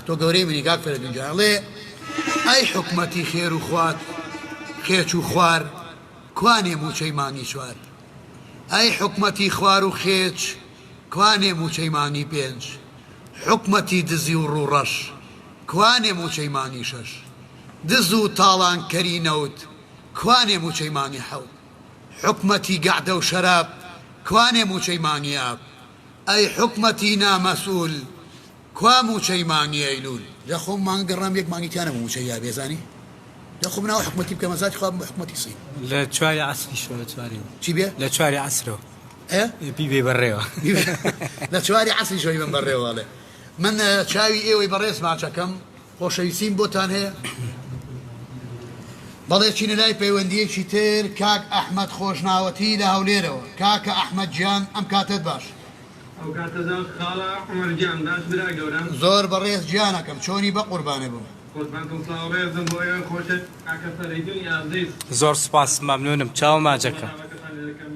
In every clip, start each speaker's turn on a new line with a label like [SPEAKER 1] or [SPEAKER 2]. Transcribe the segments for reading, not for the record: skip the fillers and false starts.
[SPEAKER 1] تۆ گەورەی منی کاک فەرەدون جان ئەڵێ ئەی حکومەتی خێر و خوات خێچ و خوار کوانێ موچەی مانی چوار ئەی حکومەتی خوار و خێچ کوانێ موچەی مانی پێنج حکومەتی دزی و ڕوڕەش کوانێ موچەی مانی شەش دز و تاڵان کەری نەوت کوانێ موچەی مانی حەوت حکومەتی گەعدە و شەراب کوانێ موچەی مانی ئاب ئەی حکومەتی نامەسئول کوا موچەی مانی ئەیلول لەخۆم مانگەڕام یەک مانگیتیانە موچەی یا بێزانی لەخۆم ناوە حکومەتی بکەمە زاتی خواب حکومەتی سین
[SPEAKER 2] لە چواری عەسری شۆ لە چواری
[SPEAKER 1] چی بێ
[SPEAKER 2] لە چواری عەسرەوە بیبێ بەڕێوە
[SPEAKER 1] لە چواری عەسری شۆی من بەڕێوەڵێ من چاوی ئێوەی بەڕێز ماچەکەم خۆشەویستیم بۆتان هەیە بەڵێ چینە لای پەیوەندیەکی تر کاک ئەحمەد خۆشناوەتی لە هەولێرەوە کاکە ئەحمەد گیان ئەم کاتت باش
[SPEAKER 3] ئەو کاتەدا خاڵە عومەر گیان باش برا گەورەم
[SPEAKER 1] زۆر بەڕێز گیانەکەم چۆنی بە قوربانێ بووم
[SPEAKER 3] قوربانتم ساوڕێزم بۆ ئێوە خۆشت کاکە فەرەیدون یازدەیت
[SPEAKER 2] زۆر سوپاس مەمنونم چاو ماجەکە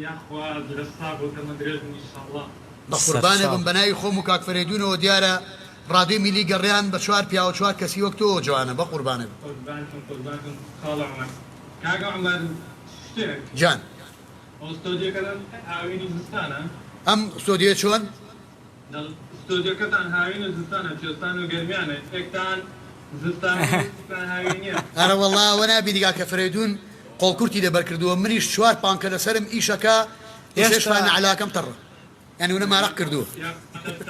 [SPEAKER 3] یاخوا درەستا بۆتەمە درێژم ئینشاءڵڵا
[SPEAKER 1] بە قوربانێ بم بە ناوی خۆم و کاک فەرەیدونەوە دیارە ڕادیۆی میلی گەڕیان بە چوار پیا و چوار کەسی وەک تۆ جوانە بە قوربانێ بم
[SPEAKER 3] قوربانتم خاڵە عومەر کاکە عومەر شتێک
[SPEAKER 1] جان
[SPEAKER 3] ئەو ستۆدیۆکەتان هاوینی زستانە
[SPEAKER 1] ئەم ستۆدیۆ چۆن
[SPEAKER 3] ستۆدیۆکەتان هاوینە زستانە کوێستان و گەرمیانە ئێکتان زستان هاوین نییە
[SPEAKER 1] ئەرە وەڵڵا وە نابینی کاکە فەرەیدون قۆڵکورتی دەبەرکردووە منیش چوار پانکە لەسەرم ئیشەکە هێشتان عەلاکەم تەڕە یعنی ونە مارەق کردووە